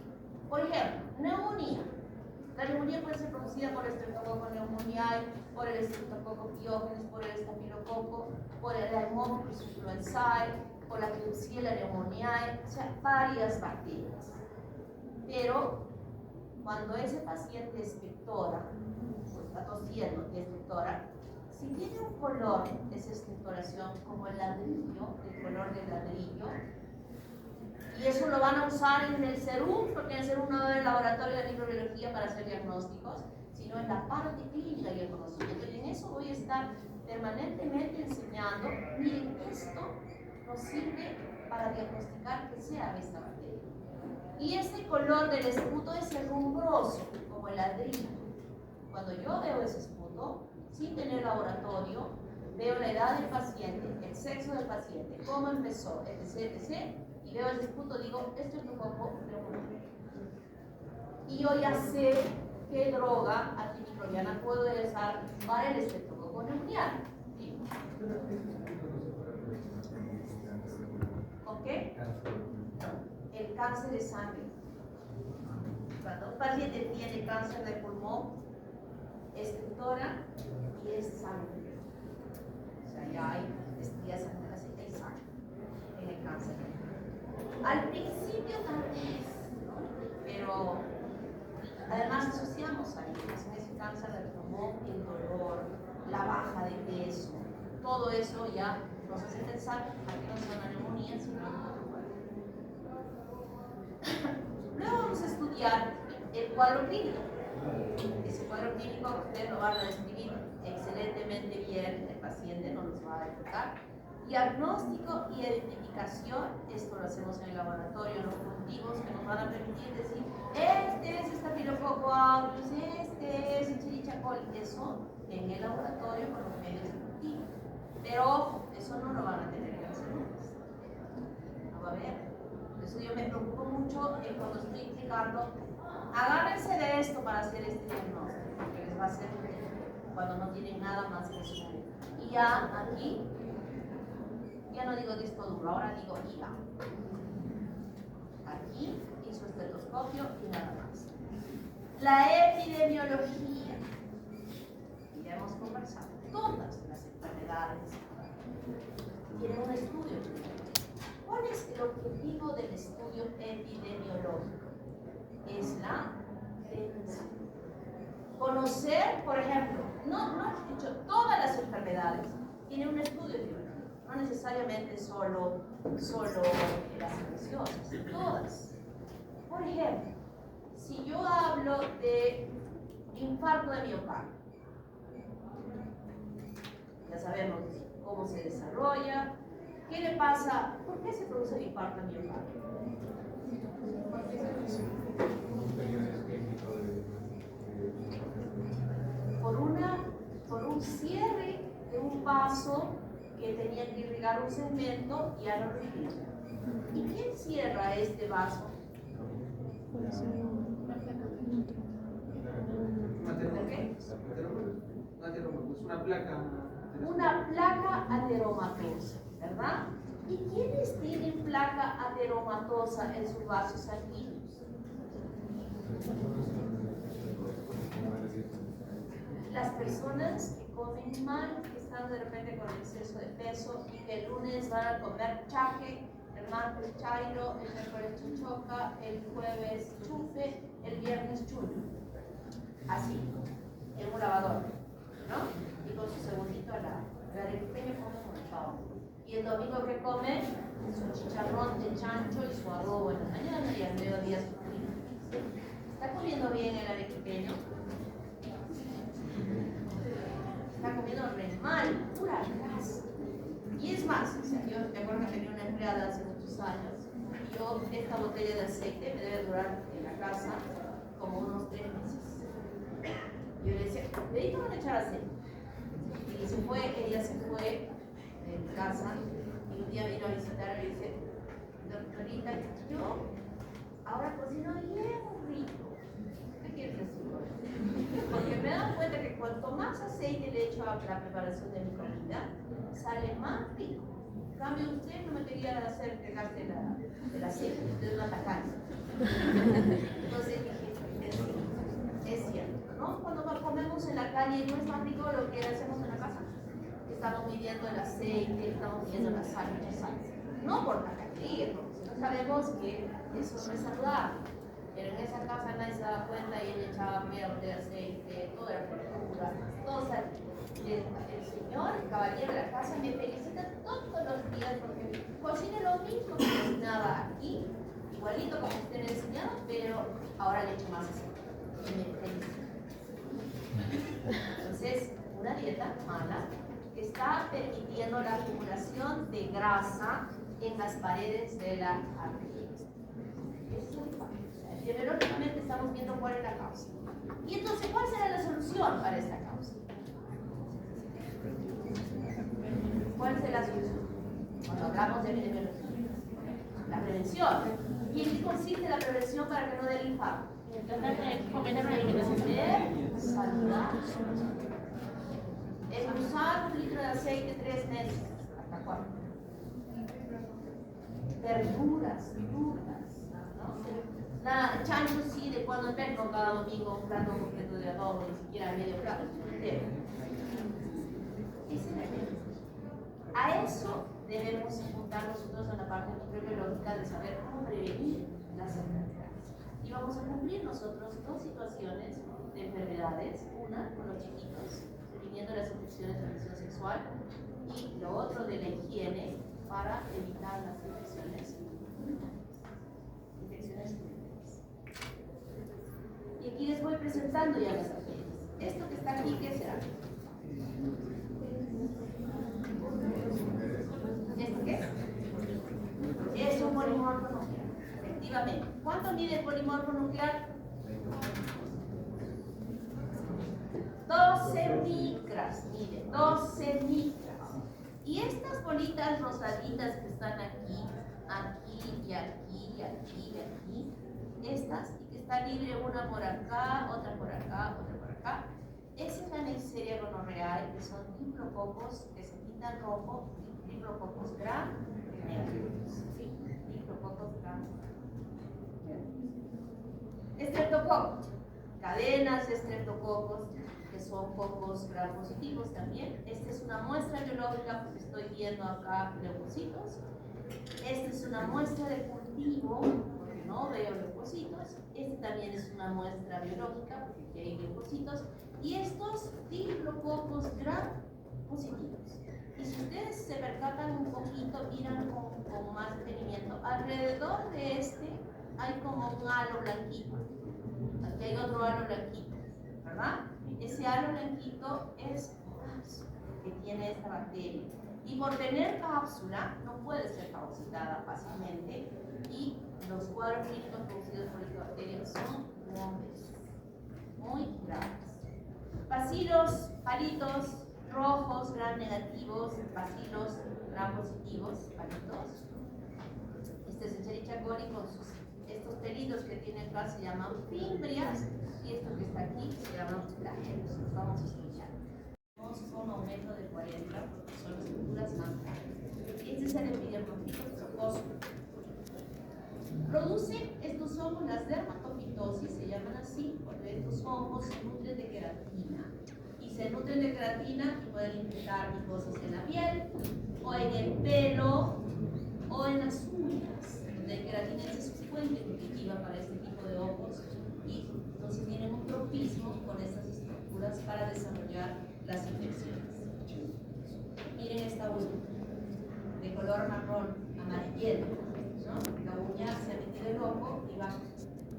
Speaker 1: Por ejemplo, neumonía. La neumonía puede ser producida por el Streptococcus pneumoniae, por el Streptococcus pyogenes, por el estafilococo, por el Haemophilus influenzae, por la Klebsiella pneumoniae, o sea, varias bacterias. Pero cuando ese paciente expectora, o está tosiendo, expectora, si tiene un color de esa expectoración como el ladrillo, el color del ladrillo, y eso lo van a usar en el serum, porque en el serum no va a haber laboratorio de microbiología para hacer diagnósticos, sino en la parte clínica y el conocimiento. Y en eso voy a estar permanentemente enseñando, miren, esto nos sirve para diagnosticar que sea esta bacteria. Y este color del esputo es herrumbroso, como el ladrillo. Cuando yo veo ese esputo, sin tener laboratorio, veo la edad del paciente, el sexo del paciente, cómo empezó, etc., y veo ese esputo, digo, esto es un poco pneumoniae. Y yo ya sé qué droga antimicrobiana puedo usar para el Streptococcus pneumoniae. ¿Sí? ¿Con qué? El cáncer de sangre. Cuando un paciente tiene cáncer de pulmón, es doctora y es sangre. O sea, ya hay estrellas sanguíneas y sangre en el cáncer. Al principio también, ¿no? Pero además asociamos ahí, en ese cáncer de pulmón, el dolor, la baja de peso, todo eso ya nos hace pensar que no es una neumonía, sino luego vamos a estudiar el cuadro clínico. Ese cuadro clínico ustedes lo van a describir excelentemente bien, el paciente no los va a explicar. Diagnóstico y identificación, esto lo hacemos en el laboratorio, los cultivos que nos van a permitir decir, este es Staphylococcus aureus, este es Escherichia coli, eso en el laboratorio con los medios de cultivo. Pero ojo, eso no lo van a tener en las células. No va a haber. Por eso yo me preocupo mucho cuando estoy explicando, agárrense de esto para hacer este diagnóstico, porque les va a servir cuando no tienen nada más que eso. Y ya aquí, ya no digo disco duro, ahora digo IVA. Aquí, y su estetoscopio y nada más. La epidemiología. Ya hemos conversado. Todas las enfermedades tienen un estudio. ¿Cuál es el objetivo del estudio epidemiológico? Es la prevención. Conocer, por ejemplo, no he dicho, todas las enfermedades tienen un estudio epidemiológico. No necesariamente solo las infecciosas, todas. Por ejemplo, si yo hablo hablo de infarto de miocardio. Ya sabemos cómo se desarrolla, qué le pasa, por qué se produce el infarto de miocardio. Por un cierre de un vaso que tenía que irrigar un segmento y ya no lo irriga. ¿Y quién cierra este vaso? Una placa ateromatosa, ¿verdad? ¿Y quiénes tienen placa ateromatosa en sus vasos sanguíneos? Las personas que comen mal, que están de repente con exceso de peso y que el lunes van a comer chaque, el martes chairo, el miércoles chuchoca, el jueves chupe, el viernes chulo. Así, en un lavador, ¿no? Y con su segundito al lado. La de pequeño come mucho. Y el domingo que come su chicharrón de chancho y su adobo en la mañana y al mediodía su fritas. ¿Está comiendo bien el arequipeño? Está comiendo re mal, pura grasa. Y es más, o sea, yo me acuerdo que tenía una empleada hace muchos años y yo esta botella de aceite me debe durar en la casa como unos 3 meses. Yo le decía, de ahí te van a echar aceite. Y se fue, ella se fue de mi casa y un día vino a visitar y me dice, doctorita, yo ahora cocino bien rico. ¿Qué quieres decir? Porque me he dado cuenta que cuanto más aceite le echo a la preparación de mi comida, sale más rico. En cambio, usted no me quería hacer que gaste el aceite, usted es una tacaña. Entonces dije, es cierto, ¿no? Cuando comemos en la calle no es más rico lo que hacemos en la casa. Estamos midiendo el aceite, estamos midiendo la sal, mucha sal. No por tacañería, porque no sabemos que eso no es saludable. Pero en esa casa nadie se daba cuenta y él echaba mierda de aceite, toda la fritura, todo sal. El señor, el caballero de la casa, me felicita todos los días porque cocina lo mismo que cocinaba aquí, igualito como usted me enseñó, pero ahora le echo más aceite. Y me felicita. Entonces, una dieta mala que está permitiendo la acumulación de grasa en las paredes de la arteria. Eso es un impacto. Epidemiológicamente estamos viendo cuál es la causa. Y entonces, ¿cuál será la solución para esta causa? ¿Cuál será la solución? Cuando hablamos de epidemiología. La prevención. ¿Y en qué consiste la prevención para que no dé el infarto?
Speaker 3: Tratar de comer una alimentación
Speaker 1: saludable. En usar 1 litro de aceite 3 meses. ¿Hasta cuándo? Verduras, frutas, ¿no? Nada, chancho sí, de cuando en vez, no cada domingo un plato completo de adobo, ni siquiera medio plato, entero. Esa es la idea. A eso debemos apuntar nosotros en la parte microbiológica de saber cómo prevenir las enfermedades. Y vamos a cumplir nosotros 2 situaciones de enfermedades, una con los chiquitos, previniendo las infecciones de transmisión sexual, y lo otro de la higiene para evitar las infecciones. Y aquí les voy presentando ya las estrategias. Esto que está aquí, ¿qué será? ¿Esto qué es? Es un polimorfo nuclear, efectivamente. ¿Cuánto mide el polimorfo nuclear? 12 micras, mide, 12 micras. Y estas bolitas rosaditas que están aquí, aquí y aquí y aquí y aquí, estas, y que está libre una por acá, otra por acá, otra por acá, esa es la Neisseria gonorrhoeae, que son diplococos que se quitan rojo, diplococos gram negativos. Sí, diplococos gram negativos. Estreptococos, cadenas de estreptococos, que son cocos gram positivos también. Esta es una muestra biológica porque estoy viendo acá leucocitos. Esta es una muestra de cultivo porque no veo leucocitos. Esta también es una muestra biológica porque aquí hay leucocitos. Y estos diplococos gram positivos. Y si ustedes se percatan un poquito, miran con más detenimiento, alrededor de este hay como un halo blanquito. Aquí hay otro otro halo blanquito, ¿verdad? Ese halo blanquito es que tiene esta bacteria. Y por tener cápsula, no puede ser fagocitada fácilmente y los cuadros clínicos producidos por esta bacteria son graves, muy graves. Bacilos, palitos rojos, gram negativos, bacilos, gram positivos, palitos. Este es Escherichia coli con estos pelitos que tiene acá se llaman fimbrias y esto que está aquí se llaman flagelos. Los vamos a estudiar. Con aumento de 40 porque son las culturas más grandes. Este es el epidermofito trocoso. Producen estos hongos las dermatofitosis, se llaman así, porque estos hongos se nutren de queratina. Y se nutren de queratina y pueden infectar micosas en la piel, o en el pelo, o en las uñas, donde la queratina es su fuente nutritiva para este tipo de hongos. Y entonces tienen un tropismo con estas estructuras para desarrollar las infecciones. Miren esta uña, de color marrón, amarillento, ¿no? La uña se ha metido el hongo y va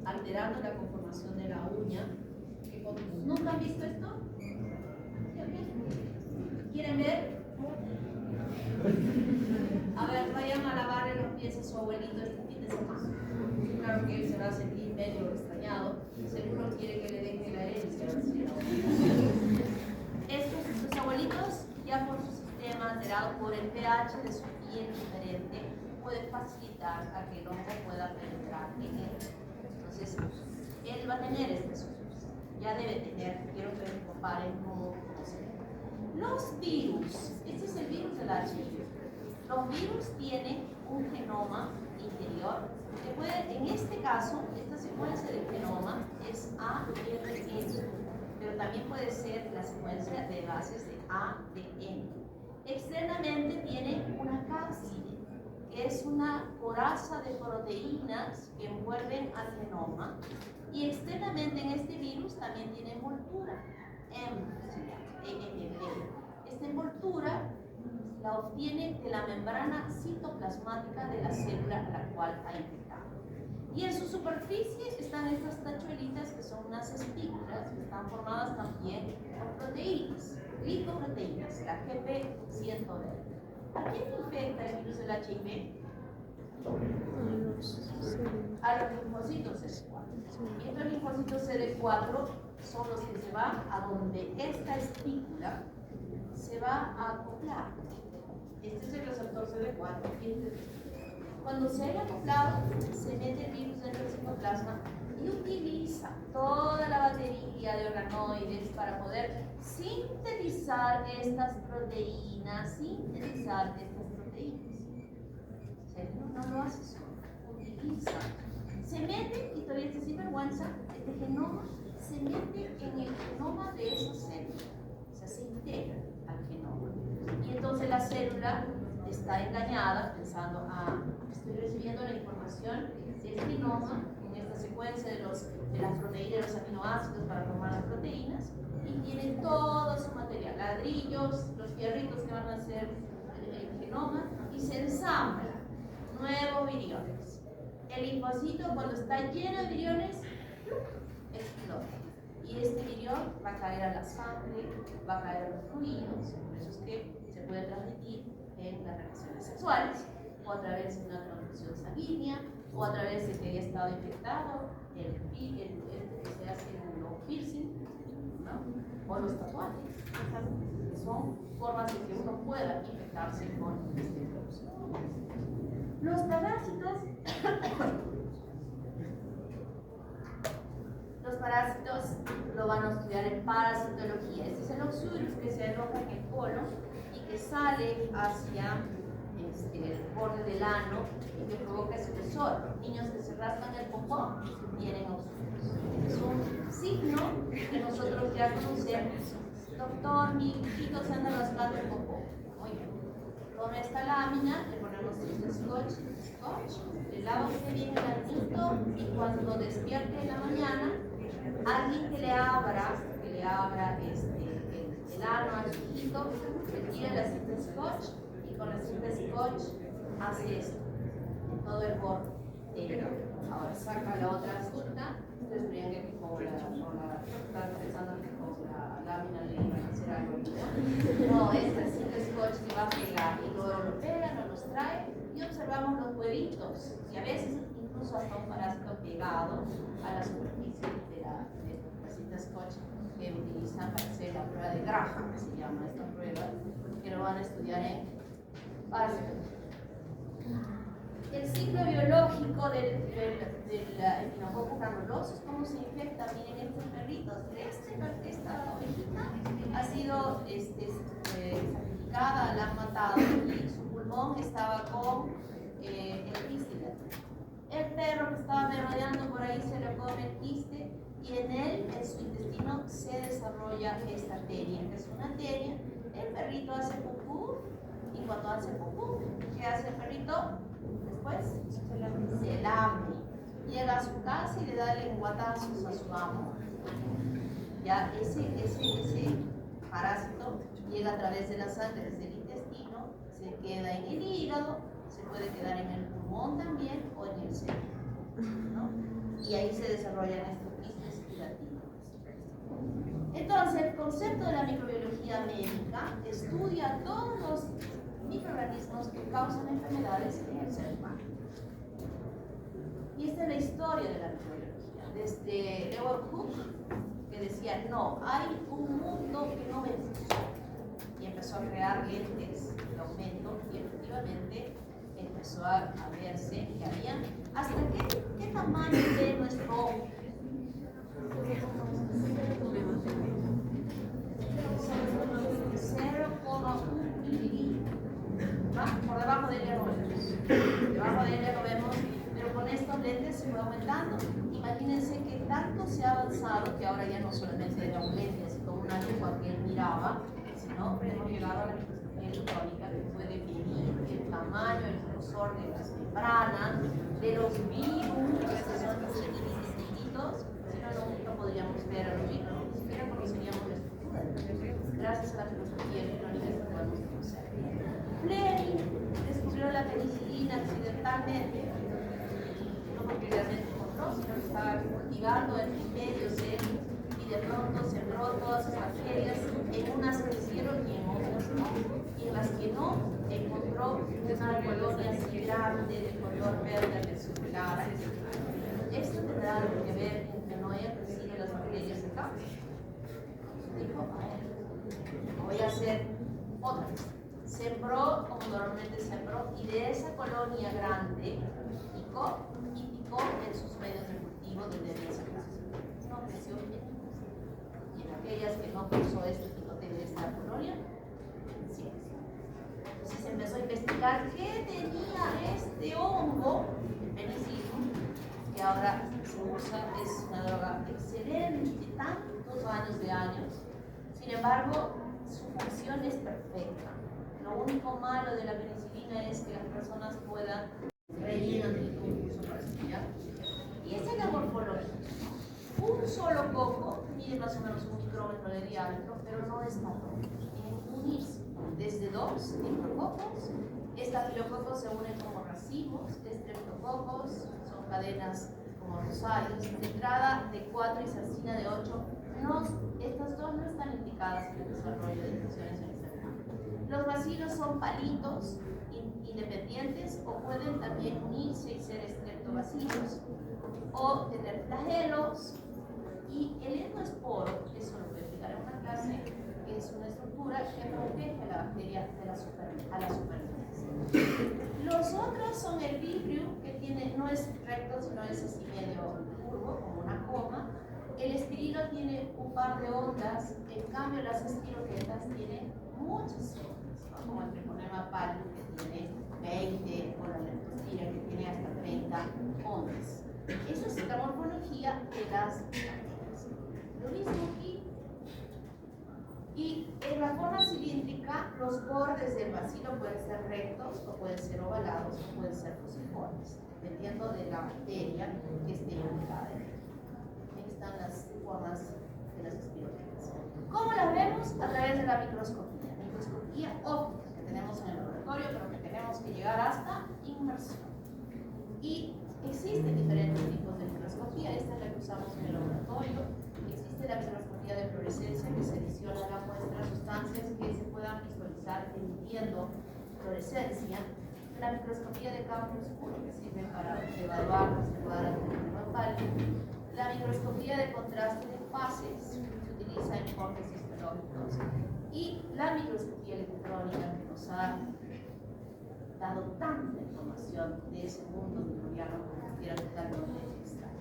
Speaker 1: alterando la conformación de la uña. ¿Nunca han visto esto? ¿Quieren ver? A ver, vayan a lavarle los pies a su abuelito este fin de semana. Claro que él se va a sentir medio extrañado, seguro quiere que le deje la herencia. Estos abuelitos, ya por su sistema alterado por el pH de su piel diferente, puede facilitar a que el hongo pueda penetrar en él. Entonces, él va a tener este suceso. Ya debe tener, quiero que me comparen cómo se ve. Los virus, este es el virus del HIV. Los virus tienen un genoma interior que puede, en este caso, esta secuencia del genoma es ARN, pero también puede ser la secuencia de bases de ADN. Externamente tiene una cápside, que es una coraza de proteínas que envuelven al genoma, y externamente en este virus también tiene envoltura, EMP. Esta envoltura la obtiene de la membrana citoplasmática de la célula a la cual ha infectado. Y en su superficie están estas tachuelitas que son unas espículas que están formadas también por proteínas, glicoproteínas, la GP100D. ¿A quién infecta el virus del HIV? A los linfocitos CD4. Y estos linfocitos CD4 son los que se van a donde esta espícula se va a acoplar. Este es el receptor CD4. Cuando se haya acoplado, se mete el virus dentro del citoplasma y utiliza toda la batería de organoides para poder sintetizar estas proteínas. No lo hace solo, utiliza. Se mete, y todavía se sinvergüenza, este genoma se mete en el genoma de esa célula, o sea, se integra al genoma. Y entonces la célula está engañada pensando, estoy recibiendo la información del genoma en esta secuencia de las proteínas, de los aminoácidos para formar las proteínas, y tiene todo su material, ladrillos, los fierritos que van a hacer el genoma, y se ensambla nuevos viriones. El linfocito, cuando está lleno de viriones, explota. Y este virión va a caer a la sangre, va a caer a los fluidos, por eso es que se puede transmitir en las relaciones sexuales, o a través de una transfusión sanguínea, o a través de que haya estado infectado el que se hace los piercing, ¿no? O los tatuajes. Que son formas de que uno pueda infectarse con este virus. Los parásitos lo van a estudiar en parasitología. Este es el oxurus que se aloja en el colon y que sale hacia el borde del ano y que provoca escozor. Los niños que se rascan el popó tienen oxurus. Es un signo que nosotros ya conocemos. Doctor, mi hijito se anda rascando el popó. Muy bien. Con esta lámina le ponemos scotch, le lava usted bien el anito y cuando despierte en la mañana, alguien que le abra el ano al chiquito, le tira la cinta scotch y con la cinta scotch hace esto en todo el borde. Ahora saca la otra cinta, ustedes verían que con la están pensando que con la lámina le iban a hacer algo. No, es el simple scotch que va a pegar y luego lo pegan o los trae y observamos los huevitos y a veces incluso hasta un parásito pegado a la superficie de la cinta scotch que utilizan para hacer la prueba de Graham, que se llama esta prueba, que lo van a estudiar en básico. El ciclo biológico del Echinococcus granulosus, cómo se infecta. Miren estos perritos, esta ovejita ha sido sacrificada, la han matado y su pulmón estaba con el quiste. El perro que estaba merodeando por ahí se le come el quiste y en él, en su intestino, se desarrolla esta arteria, que es una arteria. El perrito hace pupú y cuando hace pupú, ¿qué hace el perrito? Después se lame, llega a su casa y le da lenguatazos a su amo. Ya ese parásito llega a través de la sangre desde el intestino, se queda en el hígado, se puede quedar en el pulmón también o en el cerebro, ¿no? Y ahí se desarrollan estos quistes curativos. Entonces, el concepto de la microbiología médica estudia todos los microorganismos que causan enfermedades en el ser humano. Y esta es la historia de la microbiología. Desde Leeuwenhoek, que decía, no, hay un mundo que no me funciona. Y empezó a crear lentes de aumento y efectivamente empezó a verse que había, ¿hasta qué tamaño de nuestro ojo? 0,1 milímetro. Por debajo de él lo vemos. Debajo de él lo vemos, pero con estos lentes se fue aumentando. Imagínense que tanto se ha avanzado que ahora ya no solamente era un lente, así como una que cualquier miraba, sino que hemos llegado a la microscopía electrónica que puede medir el tamaño, el grosor de las membranas, de los virus, que son los chiquititos, si no podríamos ver a los virus, ni siquiera conoceríamos la estructura. Gracias a la microscopía electrónica que podemos conocer. Fleming descubrió la penicilina accidentalmente, no porque realmente encontró, sino que estaba cultivando el medio cel y de pronto sembró todas sus bacterias en unas que hicieron y en otras no, y en las que no encontró una colonia así grande de color verde reticular. Esto tendrá algo que ver en que no haya crecido las bacterias acá. Dijo, voy a hacer otra vez. Sembró como normalmente sembró y de esa colonia grande picó en sus medios de cultivo donde debía sacarse. No creció bien. Y en aquellas que no causó este picote de esta colonia, sí. Entonces se empezó a investigar qué tenía este hongo, el penicilio, que ahora se usa, es una droga excelente, tantos años. Sin embargo, su función es perfecta. Lo único malo de la penicilina es que las personas puedan rellenar el concurso para estudiar. Y esa es la morfología. Un solo coco mide más o menos 1 micrómetro de diámetro, pero no es marrón. Tienen que unirse. Desde 2 estreptococos. Estafilococos se unen como racimos. Estreptococos son cadenas como rosarios. De entrada de 4 y sarcina de 8. Estas dos no están indicadas en el desarrollo de infecciones en este campo. Los bacilos son palitos independientes o pueden también unirse y ser estreptobacilos o tener flagelos. Y el endoesporo, eso lo voy a explicar en una clase, es una estructura que protege a la bacteria a la superficie. Los otros son el vibrio, que no es recto, sino es así medio curvo, como una coma. El espirilo tiene un par de ondas, en cambio las espiroquetas tienen muchas ondas, ¿no? Como el Treponema pallid, que tiene 20, o la leptospira, que tiene hasta 30 ondas. Eso es la morfología de las bacterias. Lo mismo aquí. Y en la forma cilíndrica, los bordes del bacilo pueden ser rectos, o pueden ser ovalados, o pueden ser fusiformes, dependiendo de la bacteria que esté ubicada en él. Están las formas de las espiroquetas. ¿Cómo las vemos? A través de la microscopía óptica que tenemos en el laboratorio, pero que tenemos que llegar hasta inmersión. Y existen diferentes tipos de microscopía. Esta es la que usamos en el laboratorio. Existe la microscopía fluorescencia, que se adiciona a la muestra sustancias que se puedan visualizar emitiendo fluorescencia, la microscopía de campo oscuro, que sirve para evaluar las cuadras del nopal, la microscopía de contraste de fases, se utiliza en enfoques histológicos, y la microscopía electrónica, que nos ha dado tanta información de ese mundo microbiano que era totalmente extraño.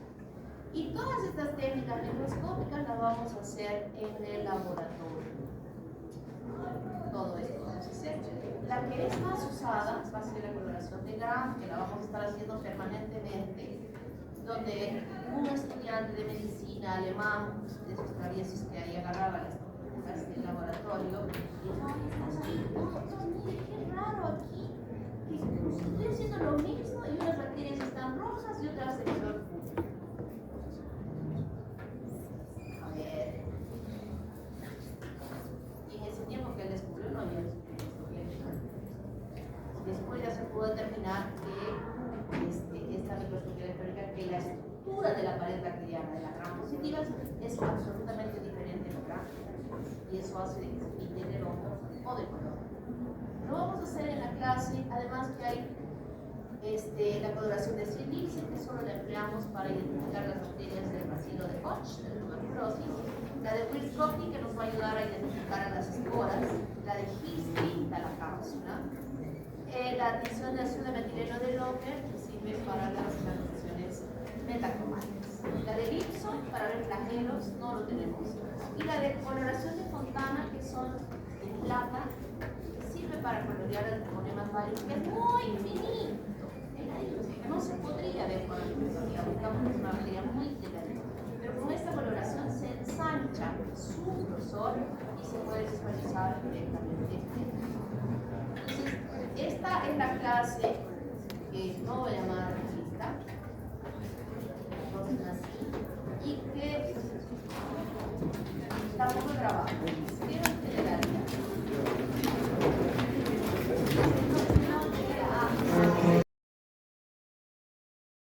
Speaker 1: Y todas estas técnicas microscópicas las vamos a hacer en el laboratorio. Todo esto vamos a hacer. La que es más usada va a ser la coloración de Gram, que la vamos a estar haciendo permanentemente, donde un estudiante de medicina alemán, de esos traviesos que ahí agarraba las técnicas del laboratorio, dijo: "Ay, estás ahí, mire, qué raro aquí, que estoy haciendo lo mismo y unas bacterias están rojas y otras de color púrpura". A ver. Y en ese tiempo que él descubrió, no había después ya se pudo determinar que esta microscopía electrónica, que la estructura de la pared bacteriana de la gram positiva es absolutamente diferente a la gram, y eso hace que se pinte de rojo o de color. Lo vamos a hacer en la clase, además que hay la coloración de Silice, que solo la empleamos para identificar las bacterias del bacilo de Koch, de la tuberculosis, la de Wills-Coffey, que nos va a ayudar a identificar a las esporas, la de History, la cápsula, la adición de ácido de metileno de Locker, que sirve para las reacciones metacromáticas, la de Gibson para ver flagelos, no lo tenemos, y la de coloración de Fontana, que son en plata, que sirve para colorear el fonema válido, que es muy finito, que no se podría ver con la microscopía, buscamos una materia muy delgadita, pero con esta coloración se ensancha su grosor y se puede visualizar directamente. Entonces, esta es la clase que no voy a llamar lista, entonces así, y que tampoco grabamos.